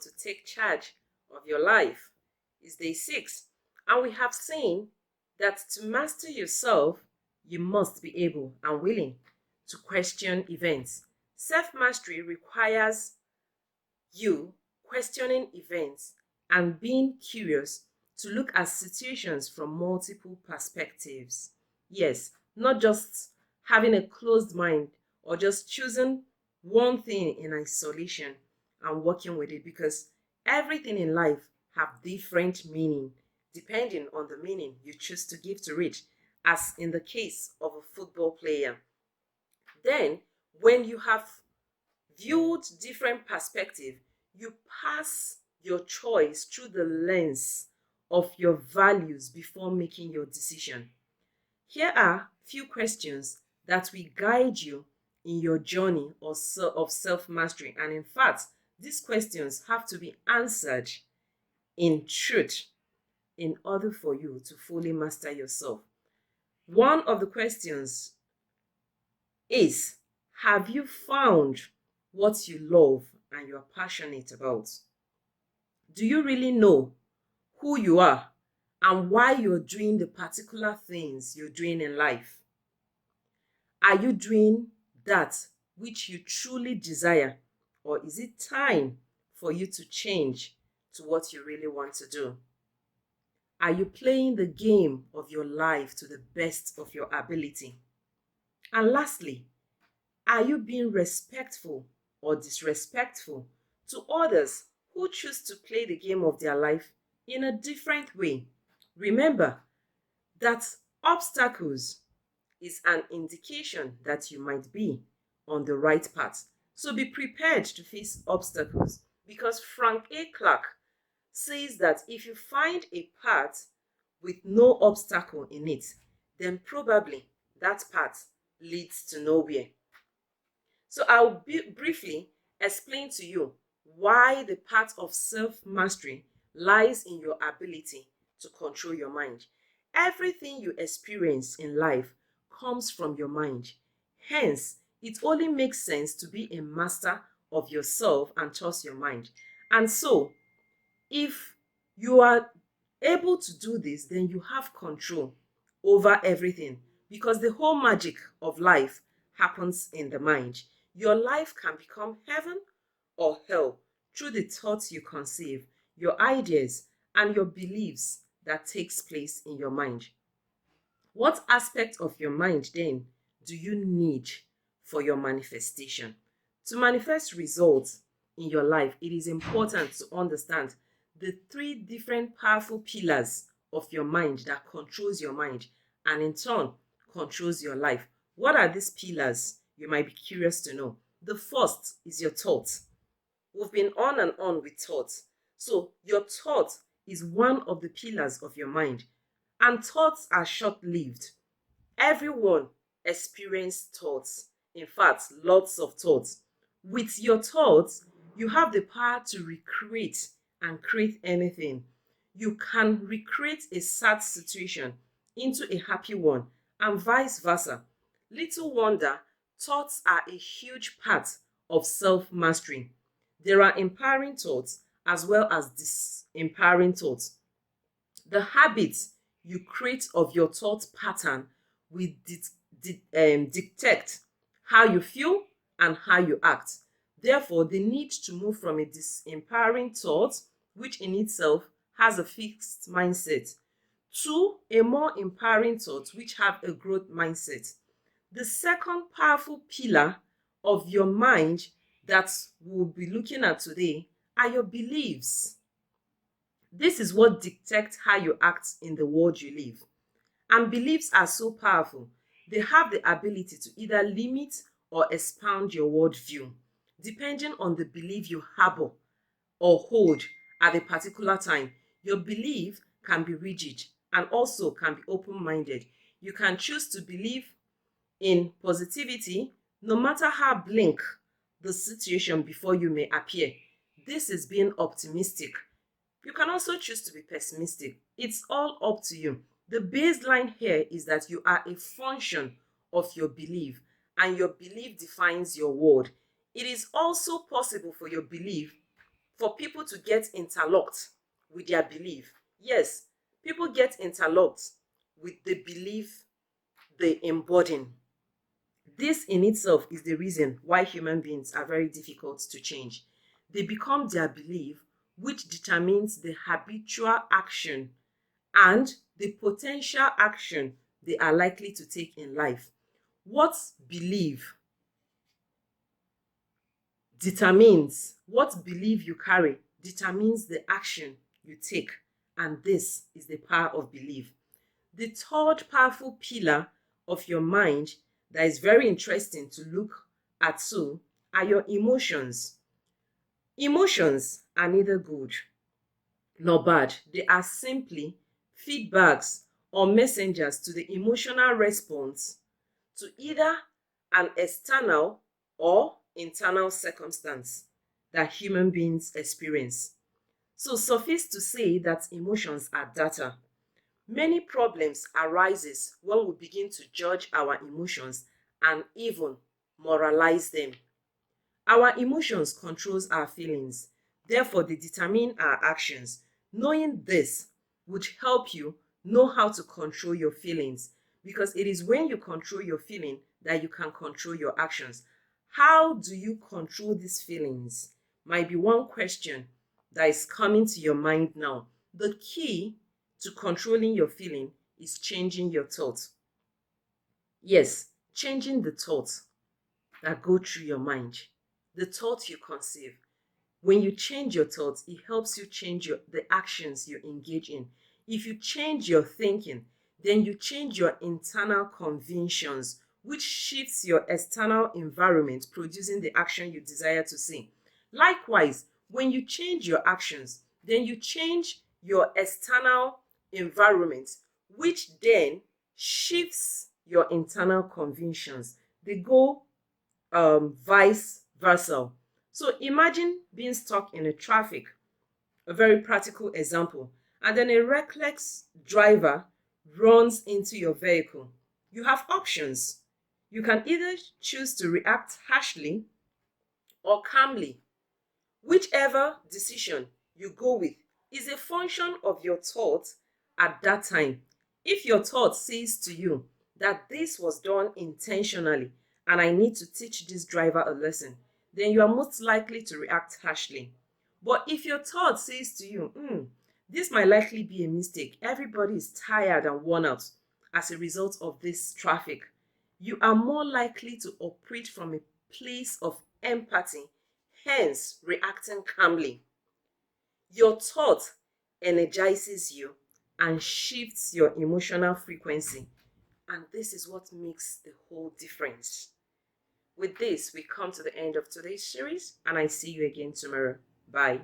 to take charge of your life. It's day 6. And we have seen that to master yourself, you must be able and willing to question events. Self-mastery requires you questioning events and being curious to look at situations from multiple perspectives. Yes, not just having a closed mind or just choosing one thing in isolation and working with it, because everything in life have different meaning depending on the meaning you choose to give to it, as in the case of a football player. Then, when you have viewed different perspective, you pass your choice through the lens of your values before making your decision. Here are few questions that will guide you in your journey of self-mastery. And in fact, these questions have to be answered in truth in order for you to fully master yourself. One of the questions is, have you found what you love and you are passionate about? Do you really know who you are and why you're doing the particular things you're doing in life? Are you doing that which you truly desire, or is it time for you to change to what you really want to do? Are you playing the game of your life to the best of your ability? And lastly, are you being respectful or disrespectful to others who choose to play the game of their life in a different way? Remember that obstacles is an indication that you might be on the right path. So be prepared to face obstacles, because Frank A. Clark says that if you find a path with no obstacle in it, then probably that path leads to nowhere. So I'll briefly explain to you why the path of self-mastery lies in your ability to control your mind. Everything you experience in life comes from your mind. Hence, it only makes sense to be a master of yourself and trust your mind. And so, if you are able to do this, then you have control over everything, because the whole magic of life happens in the mind. Your life can become heaven or hell through the thoughts you conceive, your ideas, and your beliefs that takes place in your mind. What aspect of your mind then do you need for your manifestation? To manifest results in your life, it is important to understand the 3 different powerful pillars of your mind that controls your mind and in turn controls your life. What are these pillars? You might be curious to know. The first is your thoughts. We've been on with thoughts. So your thought is one of the pillars of your mind, and thoughts are short-lived. Everyone experiences thoughts. In fact, lots of thoughts. With your thoughts, you have the power to recreate and create anything. You can recreate a sad situation into a happy one, and vice versa. Little wonder, thoughts are a huge part of self-mastery. There are empowering thoughts as well as disempowering thoughts. The habits you create of your thought pattern will dictate how you feel and how you act. Therefore, the need to move from a disempowering thought, which in itself has a fixed mindset, to a more empowering thought, which have a growth mindset. The second powerful pillar of your mind that we'll be looking at today are your beliefs. This is what dictates how you act in the world you live. And beliefs are so powerful. They have the ability to either limit or expand your worldview, depending on the belief you harbor or hold at a particular time. Your belief can be rigid and also can be open-minded. You can choose to believe in positivity no matter how bleak the situation before you may appear. This is being optimistic. You can also choose to be pessimistic. It's all up to you. The baseline here is that you are a function of your belief, and your belief defines your world. It is also possible for your belief for people to get interlocked with their belief. Yes, people get interlocked with the belief they embody. This in itself is the reason why human beings are very difficult to change. They become their belief, which determines the habitual action and the potential action they are likely to take in life. What belief you carry determines the action you take, and this is the power of belief. The third powerful pillar of your mind that is very interesting to look at too are your emotions. Emotions are neither good nor bad. They are simply feedbacks or messengers to the emotional response to either an external or internal circumstance that human beings experience. So suffice to say that emotions are data. Many problems arises when we begin to judge our emotions and even moralize them. Our emotions controls our feelings, therefore they determine our actions. Knowing this would help you know how to control your feelings, because it is when you control your feeling that you can control your actions. How do you control these feelings? Might be one question that is coming to your mind now. The key to controlling your feeling is changing your thoughts. Yes, changing the thoughts that go through your mind, the thoughts you conceive. When you change your thoughts, it helps you change the actions you engage in. If you change your thinking, then you change your internal convictions, which shifts your external environment, producing the action you desire to see. Likewise, when you change your actions, then you change your external environment, which then shifts your internal convictions. They go vice versa. So imagine being stuck in a traffic, a very practical example, and then a reckless driver runs into your vehicle. You have options. You can either choose to react harshly or calmly. Whichever decision you go with is a function of your thought at that time. If your thought says to you that this was done intentionally and I need to teach this driver a lesson, then you are most likely to react harshly. But if your thought says to you, this might likely be a mistake, everybody is tired and worn out as a result of this traffic, you are more likely to operate from a place of empathy, hence reacting calmly. Your thought energizes you and shifts your emotional frequency, and this is what makes the whole difference. With this, we come to the end of today's series, and I see you again tomorrow. Bye.